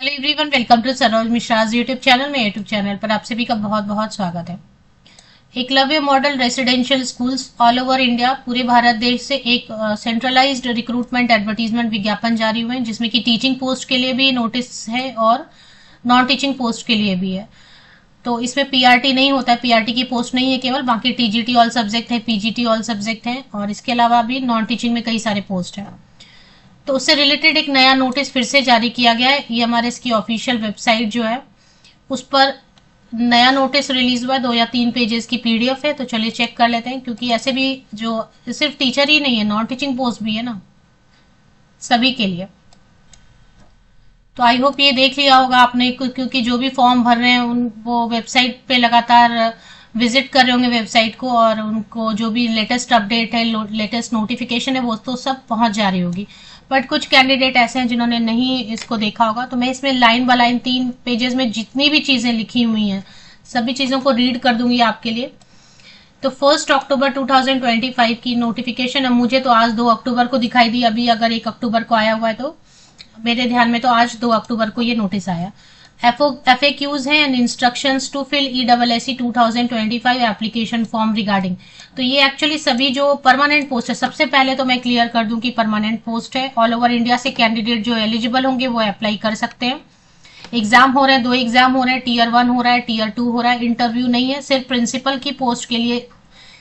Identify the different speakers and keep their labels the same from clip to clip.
Speaker 1: Hello everyone, welcome to Saroj Mishra's YouTube channel में। YouTube channel पर आप सभी का बहुत बहुत स्वागत है। Eklavya model residential schools all over India, पूरे भारत देश से एक सेंट्रलाइज्ड रिक्रूटमेंट एडवर्टीजमेंट विज्ञापन जारी हुए हैं, जिसमें कि टीचिंग पोस्ट के लिए भी नोटिस है और नॉन टीचिंग पोस्ट के लिए भी है। तो इसमें पीआरटी नहीं होता है, पीआरटी की पोस्ट नहीं है केवल, बाकी टीजीटी ऑल सब्जेक्ट है, पीजीटी ऑल सब्जेक्ट है और इसके अलावा भी नॉन टीचिंग में कई सारे पोस्ट हैं। तो उससे रिलेटेड एक नया नोटिस फिर से जारी किया गया है। ये हमारे इसकी ऑफिशियल वेबसाइट जो है उस पर नया नोटिस रिलीज हुआ है। 2 या 3 पेजेस की पीडीएफ है, तो चलिए चेक कर लेते हैं, क्योंकि ऐसे भी जो सिर्फ टीचर ही नहीं है, नॉन टीचिंग पोस्ट भी है ना, सभी के लिए। तो आई होप ये देख लिया होगा आपने, क्योंकि जो भी फॉर्म भर रहे हैं उन वो वेबसाइट पे लगातार विजिट कर रहे होंगे वेबसाइट को, और उनको जो भी लेटेस्ट अपडेट है, लेटेस्ट नोटिफिकेशन है, वो तो सब पहुंच जा रही होगी। बट कुछ कैंडिडेट ऐसे हैं जिन्होंने नहीं इसको देखा होगा, तो मैं इसमें लाइन बाय लाइन 3 पेजेस में जितनी भी चीजें लिखी हुई हैं सभी चीजों को रीड कर दूंगी आपके लिए। तो 1 अक्टूबर 2025 की नोटिफिकेशन है। मुझे तो आज 2 अक्टूबर को दिखाई दी, अभी अगर 1 अक्टूबर को आया हुआ है तो मेरे ध्यान में तो आज 2 अक्टूबर को ये नोटिस आया। FAQs हैं and instructions to fill ESSE 2025 application form regarding. तो ये एक्चुअली सभी जो परमानेंट पोस्ट है, सबसे पहले तो मैं क्लियर कर दूं कि परमानेंट पोस्ट है। ऑल ओवर इंडिया से कैंडिडेट जो एलिजिबल होंगे वो अप्लाई कर सकते हैं। एग्जाम हो रहे हैं, 2 एग्जाम हो रहे हैं, Tier 1 हो रहा है, Tier 2 हो रहा है। इंटरव्यू नहीं है, सिर्फ प्रिंसिपल की पोस्ट के लिए,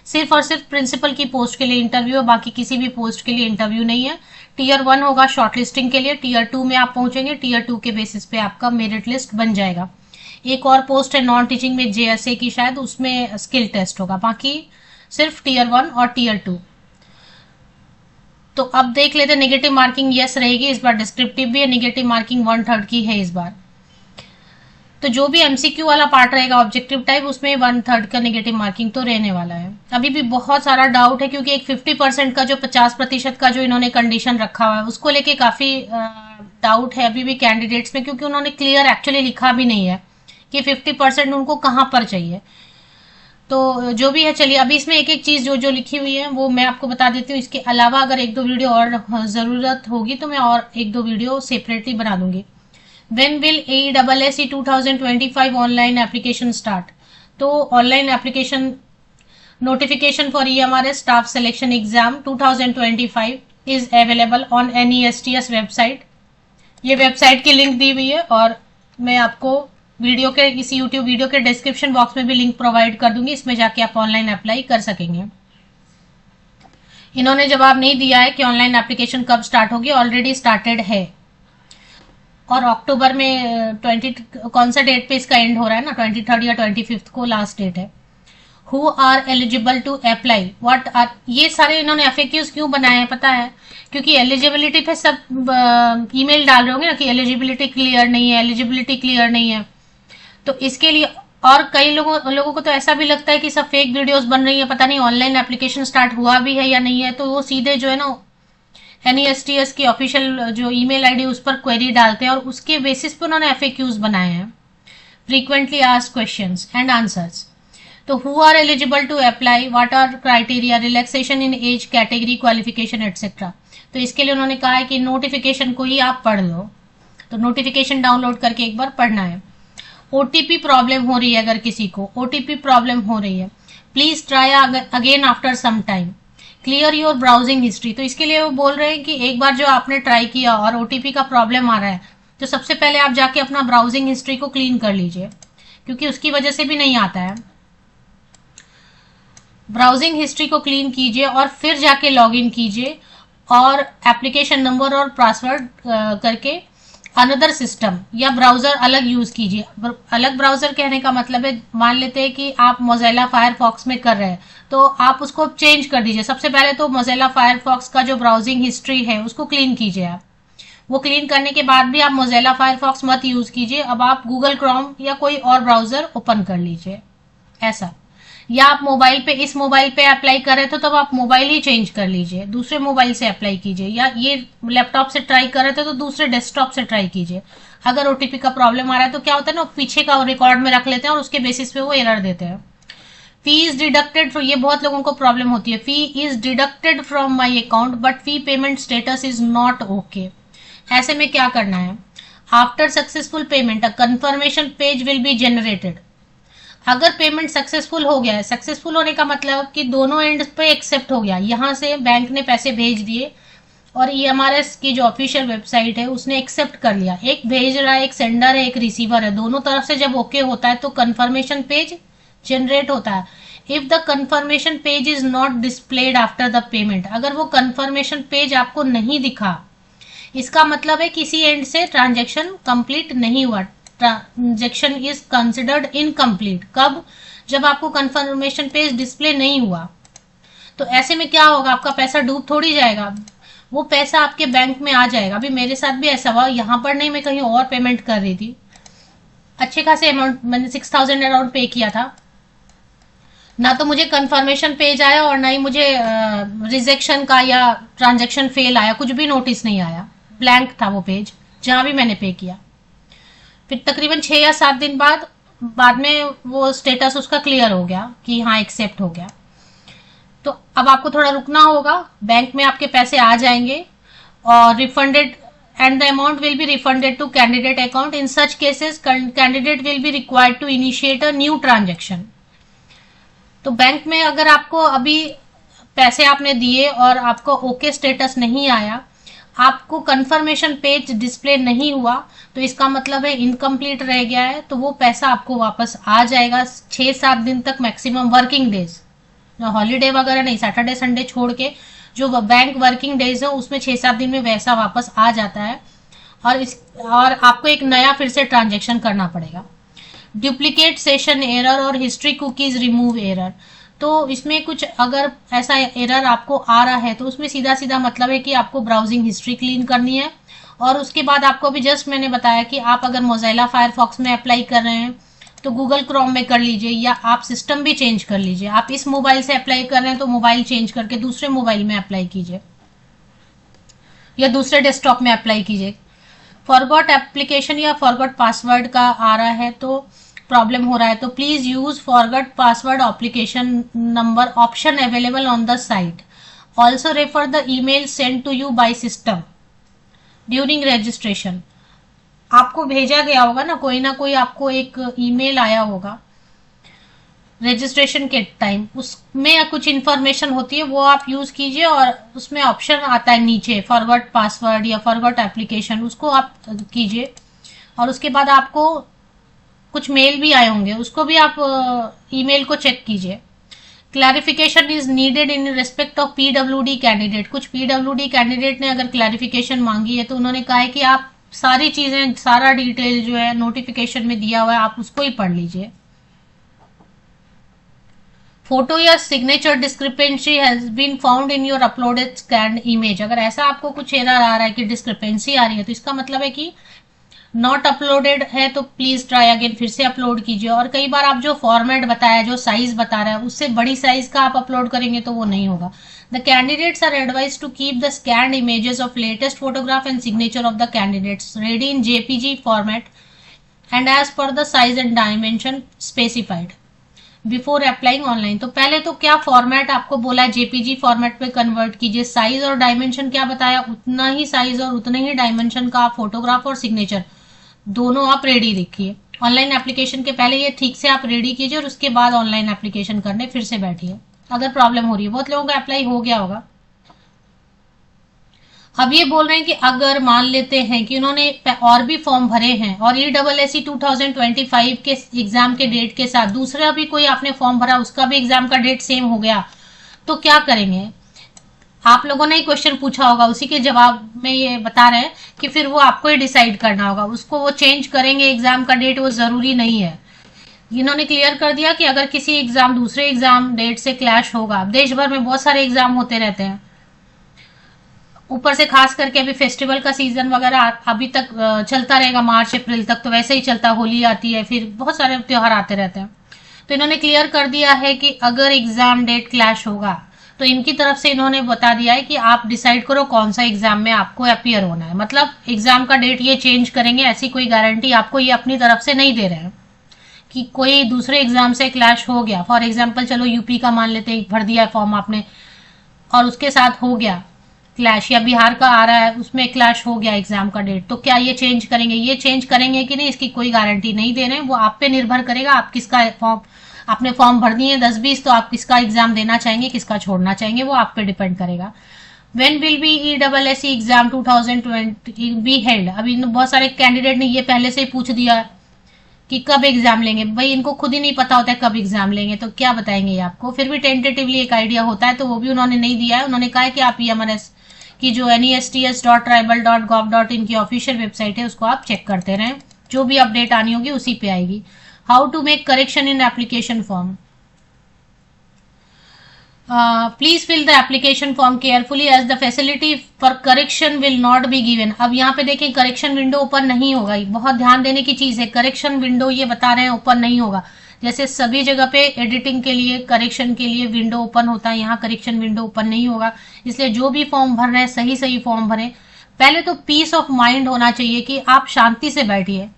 Speaker 1: सिर्फ और सिर्फ प्रिंसिपल की पोस्ट के लिए इंटरव्यू है, बाकी किसी भी पोस्ट के लिए इंटरव्यू नहीं है। Tier 1 होगा शॉर्टलिस्टिंग के लिए, Tier 2 में आप पहुंचेंगे, Tier 2 के बेसिस पे आपका मेरिट लिस्ट बन जाएगा। एक और पोस्ट है नॉन टीचिंग में, JSA की, शायद उसमें स्किल टेस्ट होगा, बाकी सिर्फ Tier 1 और Tier 2। तो अब देख लेते, नेगेटिव मार्किंग यस रहेगी इस बार, डिस्क्रिप्टिव भी है, नेगेटिव मार्किंग 1/3 की है इस बार। तो जो भी MCQ वाला पार्ट रहेगा ऑब्जेक्टिव टाइप, उसमें 1/3 का नेगेटिव मार्किंग तो रहने वाला है। अभी भी बहुत सारा डाउट है, क्योंकि एक 50% का जो 50% का जो इन्होंने कंडीशन रखा हुआ है उसको लेके काफी डाउट है अभी भी कैंडिडेट्स में, क्योंकि उन्होंने क्लियर एक्चुअली लिखा भी नहीं है कि 50% उनको कहाँ पर चाहिए। तो जो भी है, चलिए अभी इसमें एक एक चीज जो जो लिखी हुई है वो मैं आपको बता देती हूँ। इसके अलावा अगर 1-2 वीडियो और जरूरत होगी तो मैं और 1-2 वीडियो सेपरेटली बना दूंगी। When will ESSE 2025 online application start? तो online application notification for EMRS staff selection exam 2025 is available on NESTS website. ये वेबसाइट की लिंक दी हुई है और मैं आपको वीडियो के, इस यूट्यूब वीडियो के डिस्क्रिप्शन बॉक्स में भी लिंक प्रोवाइड कर दूंगी, इसमें जाके आप ऑनलाइन अप्लाई कर सकेंगे। इन्होंने जवाब नहीं दिया है कि ऑनलाइन एप्लीकेशन कब स्टार्ट होगी, ऑलरेडी स्टार्टेड है। और अक्टूबर में 20 कौन सा डेट पे इसका एंड हो रहा है ना, 23 या 25 को लास्ट डेट है। Who are eligible to apply, what are, ये सारे इन्होंने FAQs क्यों बनाए हैं पता है? क्योंकि एलिजिबिलिटी पे सब ईमेल डाल रहे होंगे ना कि एलिजिबिलिटी क्लियर नहीं है, एलिजिबिलिटी क्लियर नहीं है। तो इसके लिए, और कई लोगों को तो ऐसा भी लगता है कि सब फेक वीडियोस बन रही है, पता नहीं ऑनलाइन एप्लीकेशन स्टार्ट हुआ भी है या नहीं है, तो वो सीधे जो है ना NESTS की ऑफिशियल जो ईमेल आईडी उस पर क्वेरी डालते हैं और उसके बेसिस पे उन्होंने FAQs बनाए हैं, frequently asked questions and answers. तो who are eligible to apply, what are criteria, relaxation in age category, qualification etcetera. तो इसके लिए उन्होंने कहा है कि नोटिफिकेशन को ही आप पढ़ लो, तो नोटिफिकेशन डाउनलोड करके एक बार पढ़ना है। OTP प्रॉब्लम हो रही है, अगर किसी को OTP प्रॉब्लम हो रही है, please try again after some time, clear your browsing history. तो इसके लिए वो बोल रहे हैं कि एक बार जो आपने ट्राई किया और OTP का प्रॉब्लम आ रहा है, तो सबसे पहले आप जाके अपना ब्राउजिंग हिस्ट्री को क्लीन कर लीजिए, क्योंकि उसकी वजह से भी नहीं आता है। ब्राउजिंग हिस्ट्री को क्लीन कीजिए और फिर जाके लॉग इन कीजिए और एप्लीकेशन नंबर और पासवर्ड करके अनदर सिस्टम या ब्राउजर अलग यूज कीजिए। अलग ब्राउजर कहने का मतलब है, मान लेते हैं कि आप मोज़िला फायरफॉक्स में कर रहे हैं, तो आप उसको चेंज कर दीजिए। सबसे पहले तो मोज़िला फायरफॉक्स का जो ब्राउजिंग हिस्ट्री है उसको क्लीन कीजिए आप। वो क्लीन करने के बाद भी आप मोज़िला फायरफॉक्स मत यूज कीजिए, अब आप गूगल क्रोम या कोई और ब्राउजर ओपन कर लीजिए, ऐसा। या आप मोबाइल पे, इस मोबाइल पे अप्लाई कर रहे थे तो आप मोबाइल ही चेंज कर लीजिए, दूसरे मोबाइल से अप्लाई कीजिए, या ये लैपटॉप से ट्राई कर रहे थे तो दूसरे डेस्कटॉप से ट्राई कीजिए। अगर OTP का प्रॉब्लम आ रहा है तो क्या होता है ना, पीछे का रिकॉर्ड में रख लेते हैं और उसके बेसिस पे वो एरर देते हैं। फी इज डिडक्टेड, ये बहुत लोगों को प्रॉब्लम होती है, फी is deducted from my account but fee payment status is not okay. ऐसे में क्या करना है, after successful payment a confirmation page will be generated. अगर पेमेंट सक्सेसफुल हो गया है, सक्सेसफुल होने का मतलब कि दोनों एंड पे एक्सेप्ट हो गया, यहाँ से बैंक ने पैसे भेज दिए और EMRS की जो ऑफिशियल वेबसाइट है उसने एक्सेप्ट कर लिया, एक भेज रहा है, एक सेंडर है, एक रिसीवर है, दोनों तरफ से जब ओके होता है तो कंफर्मेशन पेज जनरेट होता है। If the confirmation page is not displayed after the payment, अगर वो कंफर्मेशन पेज आपको नहीं दिखा, इसका मतलब है किसी एंड से ट्रांजेक्शन कंप्लीट नहीं हुआ, ट्रांजेक्शन इज कंसिडर्ड इनकम्प्लीट। कब? जब आपको कंफर्मेशन पेज डिस्प्ले नहीं हुआ। तो ऐसे में क्या होगा, आपका पैसा डूब थोड़ी जाएगा, वो पैसा आपके बैंक में आ जाएगा। अभी मेरे साथ भी ऐसा हुआ, यहाँ पर नहीं, मैं कहीं और पेमेंट कर रही थी, अच्छे खासे अमाउंट, मैंने 6000 अराउंड पे किया था, ना तो मुझे कंफर्मेशन पेज आया और ना ही मुझे रिजेक्शन का या ट्रांजैक्शन फेल आया, कुछ भी नोटिस नहीं आया, ब्लैंक था वो पेज जहां भी मैंने पे किया। फिर तकरीबन 6 या 7 दिन बाद में वो स्टेटस उसका क्लियर हो गया कि हाँ एक्सेप्ट हो गया। तो अब आपको थोड़ा रुकना होगा, बैंक में आपके पैसे आ जाएंगे और refunded and the amount will be refunded to candidate account. In such cases candidate will be required to initiate a new transaction. तो बैंक में अगर आपको अभी पैसे आपने दिए और आपको ओके स्टेटस नहीं आया, आपको कंफर्मेशन पेज डिस्प्ले नहीं हुआ, तो इसका मतलब है इनकम्प्लीट रह गया है, तो वो पैसा आपको वापस आ जाएगा 6-7 दिन तक, मैक्सिमम वर्किंग डेज, हॉलीडे वगैरह नहीं, सैटरडे संडे छोड़ के जो बैंक वर्किंग डेज है उसमें 6-7 दिन में वैसा वापस आ जाता है। और आपको एक नया फिर से ट्रांजेक्शन करना पड़ेगा। डुप्लीकेट सेशन एरर और हिस्ट्री कुकीज रिमूव एरर, तो इसमें कुछ अगर ऐसा एरर आपको आ रहा है तो उसमें सीधा सीधा मतलब है कि आपको ब्राउजिंग हिस्ट्री क्लीन करनी है। और उसके बाद आपको भी जस्ट मैंने बताया कि आप अगर मोज़ाइला फायरफॉक्स में अप्लाई कर रहे हैं तो गूगल क्रोम में कर लीजिए, या आप सिस्टम भी चेंज कर लीजिए। आप इस मोबाइल से अप्लाई कर रहे हैं तो मोबाइल चेंज करके दूसरे मोबाइल में अप्लाई कीजिए या दूसरे डेस्कटॉप में अप्लाई कीजिए। फॉरगॉट एप्लीकेशन या फॉरगॉट पासवर्ड का आ रहा है तो प्रॉब्लम हो रहा है, तो please use forgot password application number option available on the site. Also refer the email send to you by system during registration. आपको भेजा गया होगा ना कोई आपको एक ईमेल आया होगा रजिस्ट्रेशन के टाइम, उसमें कुछ इंफॉर्मेशन होती है, वो आप यूज कीजिए और उसमें ऑप्शन आता है नीचे फॉरगॉट पासवर्ड या फॉरगॉट एप्लीकेशन, उसको आप कीजिए। और उसके बाद आपको कुछ मेल भी आए होंगे, उसको भी आप ईमेल को चेक कीजिए। Clarification is needed in respect of PWD candidate. कुछ पीडब्ल्यूडी कैंडिडेट ने अगर क्लैरिफिकेशन मांगी है तो उन्होंने कहा है कि आप सारी चीजें, सारा डिटेल जो है नोटिफिकेशन में दिया हुआ है, आप उसको ही पढ़ लीजिए। फोटो या signature discrepancy has been found in your uploaded scanned image. अगर ऐसा आपको कुछ एरर आ रहा है कि डिस्क्रिपेंसी आ रही है तो इसका मतलब है कि नॉट अपलोडेड है, तो प्लीज ट्राई अगेन, फिर से अपलोड कीजिए। और कई बार आप जो फॉर्मेट बताया, जो साइज बता रहा है, उससे बड़ी साइज का आप अपलोड करेंगे तो वो नहीं होगा। The candidates are advise to keep the scanned images of latest photograph and signature of the candidates ready in JPG format and as per the size and dimension specified before applying online. तो पहले तो क्या format आपको बोला है, JPG format पे convert कीजिए। Size और डायमेंशन क्या बताया, उतना ही साइज और उतने ही डायमेंशन का आप फोटोग्राफ और सिग्नेचर दोनों आप रेडी रखिए। ऑनलाइन एप्लीकेशन के पहले ये ठीक से आप रेडी कीजिए और उसके बाद ऑनलाइन एप्लीकेशन करने फिर से बैठिए अगर प्रॉब्लम हो रही है। बहुत लोगों का अप्लाई हो गया होगा। अब ये बोल रहे हैं कि अगर मान लेते हैं कि उन्होंने और भी फॉर्म भरे हैं और ESSE 2025 के एग्जाम के डेट के साथ दूसरा भी कोई आपने फॉर्म भरा, उसका भी एग्जाम का डेट सेम हो गया, तो क्या करेंगे? आप लोगों ने ही क्वेश्चन पूछा होगा, उसी के जवाब में ये बता रहे हैं कि फिर वो आपको ही डिसाइड करना होगा। उसको वो चेंज करेंगे एग्जाम का डेट, वो जरूरी नहीं है। इन्होंने क्लियर कर दिया कि अगर किसी एग्जाम दूसरे एग्जाम डेट से क्लैश होगा, देश भर में बहुत सारे एग्जाम होते रहते हैं, ऊपर से खास करके अभी फेस्टिवल का सीजन वगैरह अभी तक चलता रहेगा, मार्च अप्रैल तक तो वैसे ही चलता, होली आती है, फिर बहुत सारे त्योहार आते रहते हैं। तो इन्होंने क्लियर कर दिया है कि अगर एग्जाम डेट क्लैश होगा तो इनकी तरफ से इन्होंने बता दिया है कि आप डिसाइड करो कौन सा एग्जाम में आपको अपीयर होना है। मतलब एग्जाम का डेट ये चेंज करेंगे, ऐसी कोई गारंटी आपको ये अपनी तरफ से नहीं दे रहे हैं कि कोई दूसरे एग्जाम से क्लैश हो गया। फॉर एग्जाम्पल चलो यूपी का मान लेते हैं, भर दिया है फॉर्म आपने और उसके साथ हो गया, क्लैश, या बिहार का आ रहा है उसमें क्लैश हो गया एग्जाम का डेट, तो क्या ये चेंज करेंगे? ये चेंज करेंगे कि नहीं, इसकी कोई गारंटी नहीं दे रहे हैं। वो आप पे निर्भर करेगा, आप किसका फॉर्म, आपने फॉर्म भर दिए 10-20, तो आप किसका एग्जाम देना चाहेंगे, किसका छोड़ना चाहेंगे, वो आप पे डिपेंड करेगा। When will be ESSE exam 2020 be held? अभी बहुत सारे कैंडिडेट ने ये पहले से ही पूछ दिया कि कब एग्जाम लेंगे। भाई इनको खुद ही नहीं पता होता है कब एग्जाम लेंगे, तो क्या बताएंगे ये आपको। फिर भी टेंटेटिवली एक आइडिया होता है, तो वो भी उन्होंने नहीं दिया है। उन्होंने कहा है कि आप EMRS की जो NESTS.tribal.gov.in की ऑफिशियल वेबसाइट है उसको आप चेक करते रहें, जो भी अपडेट आनी होगी उसी पे आएगी। How to make correction in application form? Please fill the application form carefully as the facility for correction will not be given. अब यहाँ पे देखें करेक्शन विंडो ओपन नहीं होगा, बहुत ध्यान देने की चीज है। करेक्शन विंडो ये बता रहे हैं ओपन नहीं होगा। जैसे सभी जगह पे एडिटिंग के लिए, करेक्शन के लिए विंडो ओपन होता है, यहाँ करेक्शन विंडो ओपन नहीं होगा। इसलिए जो भी फॉर्म भर रहे हैं सही सही फॉर्म भरें। पहले तो पीस ऑफ माइंड होना चाहिए कि आप शांति से बैठिए,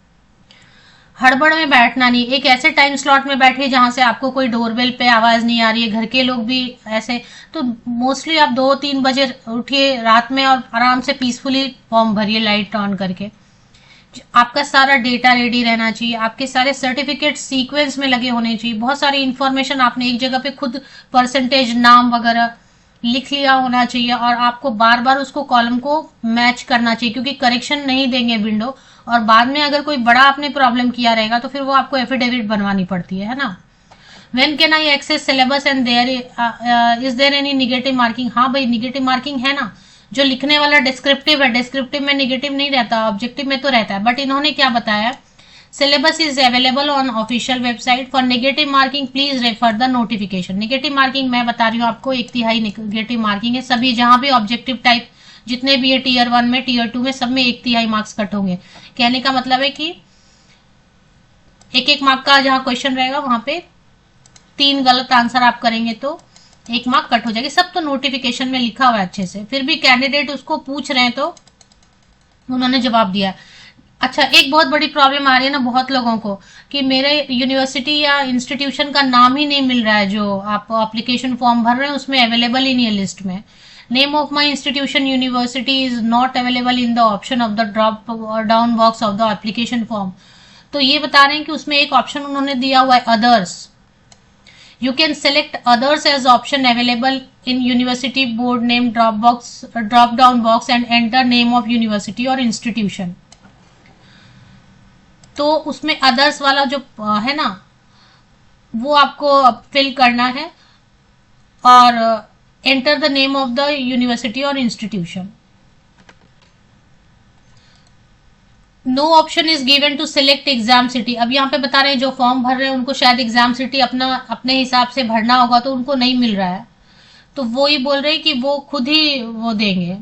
Speaker 1: हड़बड़ में बैठना नहीं। एक ऐसे टाइम स्लॉट में बैठिए जहां से आपको कोई डोरबेल पे आवाज नहीं आ रही है, घर के लोग भी ऐसे। तो मोस्टली आप 2-3 बजे उठिए रात में और आराम से पीसफुली फॉर्म भरिए लाइट ऑन करके। आपका सारा डेटा रेडी रहना चाहिए, आपके सारे सर्टिफिकेट सीक्वेंस में लगे होने चाहिए। बहुत सारी इंफॉर्मेशन आपने एक जगह पे खुद परसेंटेज, नाम वगैरह लिख लिया होना चाहिए, और आपको बार बार उसको कॉलम को मैच करना चाहिए, क्योंकि करेक्शन नहीं देंगे विंडो, और बाद में अगर कोई बड़ा आपने प्रॉब्लम किया रहेगा तो फिर वो आपको एफिडेविट बनवानी पड़ती है ना। When can I access syllabus and there is there any negative marking? हाँ भाई, निगेटिव मार्किंग है ना। जो लिखने वाला डिस्क्रिप्टिव है, डिस्क्रिप्टिव में निगेटिव नहीं रहता, ऑब्जेक्टिव में तो रहता है। बट इन्होंने क्या बताया, syllabus is available on official website. For negative marking please refer the notification. Negative marking मैं बता रही हूँ आपको, 1/3 नेगेटिव मार्किंग है। सभी जहां भी ऑब्जेक्टिव टाइप जितने भी है, टीयर 1 में, टीयर 2 में, सब में 1/3 मार्क्स कट होंगे। कहने का मतलब है कि 1-1 मार्क का जहां क्वेश्चन रहेगा वहां पे 3 गलत आंसर आप करेंगे तो 1 मार्क कट हो जाएगी। सब तो नोटिफिकेशन में लिखा हुआ है अच्छे से, फिर भी कैंडिडेट उसको पूछ रहे हैं तो उन्होंने जवाब दिया। अच्छा, एक बहुत बड़ी प्रॉब्लम आ रही है ना बहुत लोगों को कि मेरे यूनिवर्सिटी या इंस्टीट्यूशन का नाम ही नहीं मिल रहा है, जो आप एप्लीकेशन फॉर्म भर रहे हैं उसमें अवेलेबल ही नहीं है लिस्ट में। Name of my institution university is not available in the option of the drop down box of the application form. तो ये बता रहे हैं कि उसमें एक ऑप्शन उन्होंने दिया हुआ है others. You can select others as option available in university board name drop down box and enter name of university और इंस्टीट्यूशन। तो उसमें अदर्स वाला जो है ना वो आपको फिल करना है, और enter the name of the university और institution. No option is given to select exam city. अब यहाँ पे बता रहे हैं जो फॉर्म भर रहे हैं उनको शायद एग्जाम सिटी अपने हिसाब से भरना होगा, तो उनको नहीं मिल रहा है। तो वो ही बोल रहे हैं कि वो खुद ही वो देंगे,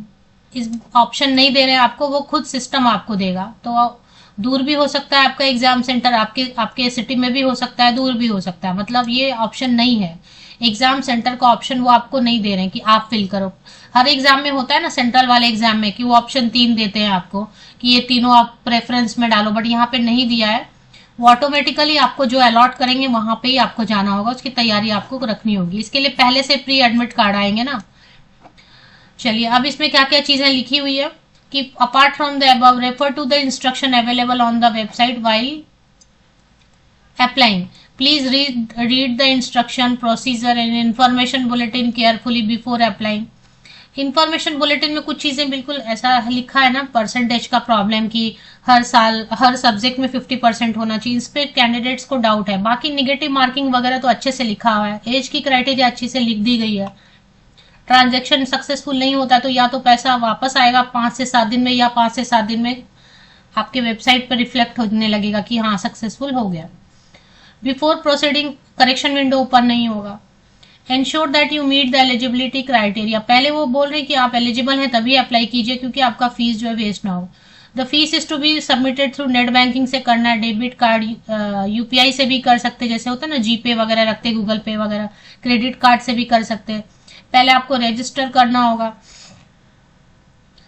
Speaker 1: इस ऑप्शन नहीं दे रहे हैं आपको, वो खुद सिस्टम आपको देगा। तो दूर भी हो सकता है आपका एग्जाम सेंटर, आपके सिटी में भी हो सकता है, दूर भी हो सकता है। मतलब ये ऑप्शन नहीं है, एग्जाम सेंटर का ऑप्शन वो आपको नहीं दे रहे हैं कि आप फिल करो। हर एग्जाम में होता है ना, सेंट्रल वाले एग्जाम में, कि वो ऑप्शन 3 देते हैं आपको कि ये तीनों आप प्रेफरेंस में डालो, बट यहाँ पे नहीं दिया है। वो ऑटोमेटिकली आपको जो अलॉट करेंगे वहां पे ही आपको जाना होगा, उसकी तैयारी आपको रखनी होगी। इसके लिए पहले से प्री एडमिट कार्ड आएंगे ना। चलिए, अब इसमें क्या क्या चीजें लिखी हुई है कि apart from the above refer to the instruction available on the website while applying. Please read the instruction procedure and information bulletin carefully before applying. Information bulletin में कुछ चीजें बिल्कुल ऐसा लिखा है ना, परसेंटेज का प्रॉब्लम कि हर साल हर सब्जेक्ट में 50% होना चाहिए, इस पे कैंडिडेट्स को डाउट है। बाकी निगेटिव मार्किंग वगैरह तो अच्छे से लिखा हुआ है, एज की क्राइटेरिया अच्छी से लिख दी गई है। ट्रांजैक्शन सक्सेसफुल नहीं होता तो या तो पैसा वापस आएगा 5 से 7 दिन में, या 5 से 7 दिन में आपके वेबसाइट पर रिफ्लेक्ट होने लगेगा कि हाँ सक्सेसफुल हो गया। Before proceeding correction window open नहीं होगा। Ensure that you meet the eligibility criteria. पहले वो बोल रहे कि आप एलिजिबल हैं तभी अप्लाई कीजिए, क्योंकि आपका फीस जो है वेस्ट ना हो। The fees is to be submitted through net banking से करना है, डेबिट कार्ड, यूपीआई से भी कर सकते, जैसे होता है ना जीपे वगैरह रखते, गूगल पे वगैरह, क्रेडिट कार्ड से भी कर सकते हैं। पहले आपको रजिस्टर करना होगा।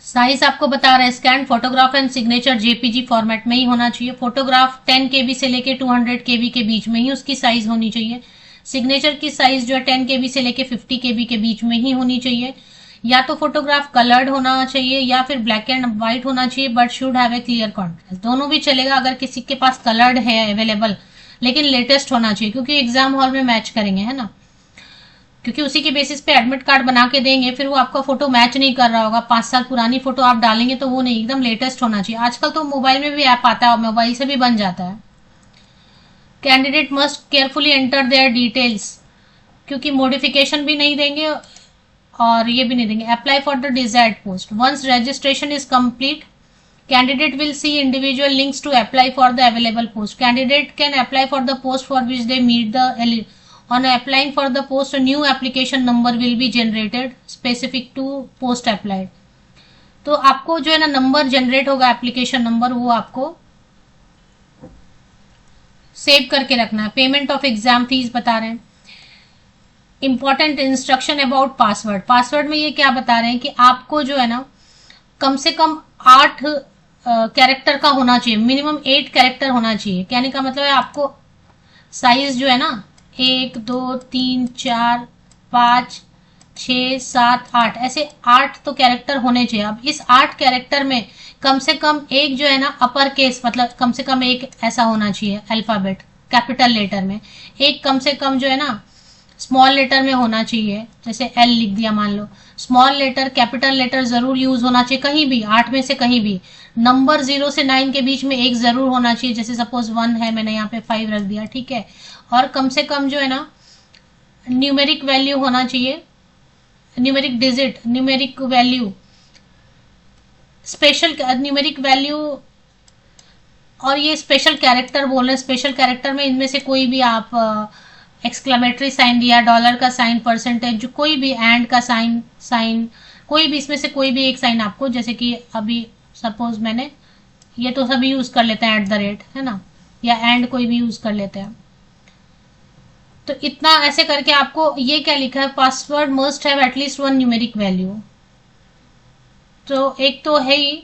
Speaker 1: साइज आपको बता रहे हैं, scan photograph and signature JPG format में ही होना चाहिए। फोटोग्राफ 10 KB से लेके 200 KB के बीच में ही उसकी साइज होनी चाहिए। सिग्नेचर की साइज जो है 10 KB से लेके 50 KB के बीच में ही होनी चाहिए। या तो फोटोग्राफ कलर्ड होना चाहिए या फिर ब्लैक एंड व्हाइट होना चाहिए, but should have a clear contrast. दोनों भी चलेगा अगर किसी के पास कलर्ड है अवेलेबल, लेकिन लेटेस्ट होना चाहिए, क्योंकि एग्जाम हॉल में मैच करेंगे, है ना, क्योंकि उसी के बेसिस पे एडमिट कार्ड बना के देंगे, फिर वो आपका फोटो मैच नहीं कर रहा होगा, 5 साल पुरानी फोटो आप डालेंगे तो वो नहीं, एकदम लेटेस्ट होना चाहिए। आजकल तो मोबाइल में भी ऐप आता है और मोबाइल से भी बन जाता है। Candidate must carefully enter their details, क्योंकि मॉडिफिकेशन भी नहीं देंगे और ये भी नहीं देंगे। Apply for the desired post, once registration is complete candidate will see individual links to apply for the available post. Candidate can apply for the post for which they meet the on applying for the post a new application number will be generated specific to post applied. तो आपको जो है ना number generate होगा, application number, वो आपको save करके रखना है। पेमेंट ऑफ एग्जाम फीस बता रहे हैं। Important instruction about password, password में ये क्या बता रहे हैं कि आपको जो है ना कम से कम 8 कैरेक्टर का होना चाहिए, मिनिमम 8 कैरेक्टर होना चाहिए। कहने का मतलब है आपको साइज जो है ना 1 2 3 4 5 6 7 8 ऐसे 8 तो कैरेक्टर होने चाहिए। अब इस 8 कैरेक्टर में कम से कम एक जो है ना अपर केस, मतलब कम से कम एक ऐसा होना चाहिए अल्फाबेट कैपिटल लेटर में, एक कम से कम जो है ना स्मॉल लेटर में होना चाहिए, जैसे एल लिख दिया मान लो। स्मॉल लेटर कैपिटल लेटर जरूर यूज होना चाहिए, कहीं भी 8 में से कहीं भी। नंबर 0 से 9 के बीच में एक जरूर होना चाहिए, जैसे सपोज 1 है, मैंने यहाँ पे 5 रख दिया, ठीक है। और कम से कम जो है ना न्यूमेरिक वैल्यू होना चाहिए, numeric digit, numeric value, special numeric value, और ये स्पेशल कैरेक्टर बोल रहे हैं। स्पेशल कैरेक्टर में इनमें से कोई भी आप एक्सक्लेमेटरी साइन दिया, डॉलर का साइन, परसेंटेज, जो कोई भी एंड का साइन कोई भी, इसमें से कोई भी एक साइन आपको, जैसे कि अभी सपोज मैंने ये तो सभी यूज कर लेते हैं @ है ना, या एंड कोई भी यूज कर लेते हैं। तो इतना ऐसे करके आपको ये क्या लिखा है, password must have at least 1 numeric value. तो एक तो है ही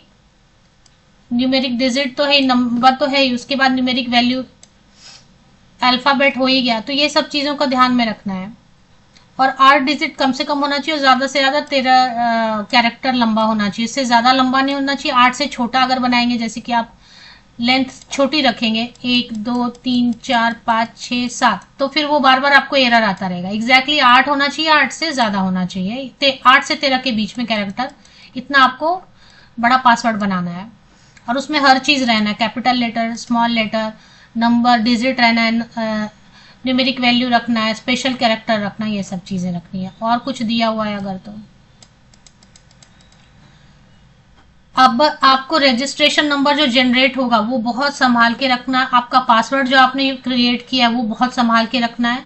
Speaker 1: न्यूमेरिक डिजिट, तो है नंबर, तो है ही, उसके बाद न्यूमेरिक वैल्यू, अल्फाबेट हो ही गया। तो ये सब चीजों का ध्यान में रखना है। और 8 डिजिट कम से कम होना चाहिए, ज्यादा से ज्यादा 13 कैरेक्टर लंबा होना चाहिए, इससे ज्यादा लंबा नहीं होना चाहिए। 8 से छोटा अगर बनाएंगे, जैसे कि आप लेंथ छोटी रखेंगे 1 2 3 4 5 6 7, तो फिर वो बार बार आपको एरर आता रहेगा। एग्जैक्टली 8 होना चाहिए, 8 से ज्यादा होना चाहिए, 8 से 13 के बीच में कैरेक्टर, इतना आपको बड़ा पासवर्ड बनाना है। और उसमें हर चीज रहना है, capital letter, small letter, number, digit रहना है, न्यूमेरिक वैल्यू रखना है, स्पेशल कैरेक्टर रखना है, ये सब चीजें रखनी है। और कुछ दिया हुआ है अगर तो। अब आपको रजिस्ट्रेशन नंबर जो जनरेट होगा वो बहुत संभाल के रखना है। आपका पासवर्ड जो आपने क्रिएट किया है वो बहुत संभाल के रखना है,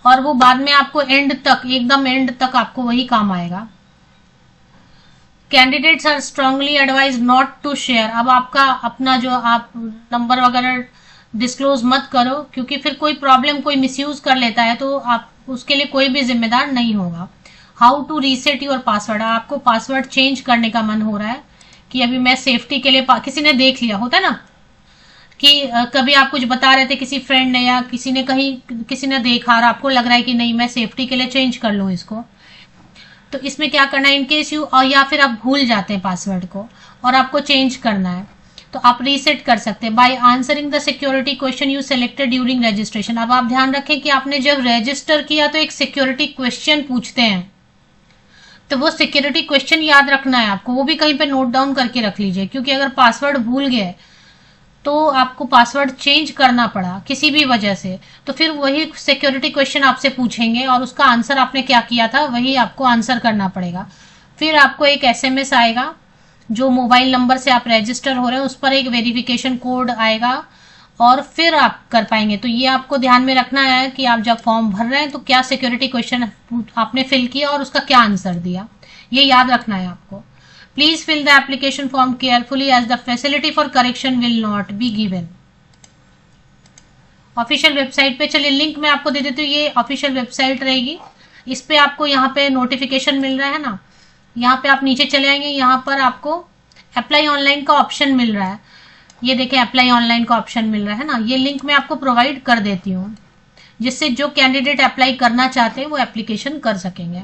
Speaker 1: और वो बाद में आपको एंड तक, एकदम एंड तक आपको वही काम आएगा। Candidates are strongly advise not to share. अब आपका अपना जो आप नंबर वगैरह डिस्क्लोज मत करो, क्योंकि फिर कोई प्रॉब्लम, कोई मिसयूज कर लेता है तो आप उसके लिए कोई भी जिम्मेदार नहीं होगा। How to reset your password, आपको पासवर्ड चेंज करने का मन हो रहा है कि अभी मैं सेफ्टी के लिए, किसी ने देख लिया होता है ना कि कभी आप कुछ बता रहे थे किसी फ्रेंड ने या किसी ने कहीं, किसी ने देखा और आपको लग रहा है कि नहीं मैं सेफ्टी के लिए चेंज कर लूँ इसको, तो इसमें क्या करना है, इनकेस यू, और या फिर आप भूल जाते हैं पासवर्ड को और आपको चेंज करना है, तो आप रीसेट कर सकते हैं by answering the security question you selected during registration. अब आप ध्यान रखें कि आपने जब रजिस्टर किया तो एक सिक्योरिटी क्वेश्चन पूछते हैं, तो वो सिक्योरिटी क्वेश्चन याद रखना है आपको, वो भी कहीं पे नोट डाउन करके रख लीजिए, क्योंकि अगर पासवर्ड भूल गए तो आपको पासवर्ड चेंज करना पड़ा किसी भी वजह से, तो फिर वही सिक्योरिटी क्वेश्चन आपसे पूछेंगे और उसका आंसर आपने क्या किया था वही आपको आंसर करना पड़ेगा। फिर आपको एक SMS आएगा, जो मोबाइल नंबर से आप रजिस्टर हो रहे हैं उस पर एक वेरिफिकेशन कोड आएगा और फिर आप कर पाएंगे। तो ये आपको ध्यान में रखना है कि आप जब फॉर्म भर रहे हैं तो क्या सिक्योरिटी क्वेश्चन आपने फिल किया और उसका क्या आंसर दिया, ये याद रखना है आपको। Please fill the application form carefully as the facility for correction will not be given. Official website पे चलिए, लिंक मैं आपको दे देती हूँ, ये ऑफिशियल वेबसाइट रहेगी, इस पे आपको यहाँ पे नोटिफिकेशन मिल रहा है ना, यहाँ पे आप नीचे चले आएंगे, यहाँ पर आपको अप्लाई ऑनलाइन का ऑप्शन मिल रहा है, ये देखें अप्लाई ऑनलाइन का ऑप्शन मिल रहा है ना, ये लिंक मैं आपको प्रोवाइड कर देती हूँ, जिससे जो कैंडिडेट अप्लाई करना चाहते हैं वो एप्लीकेशन कर सकेंगे।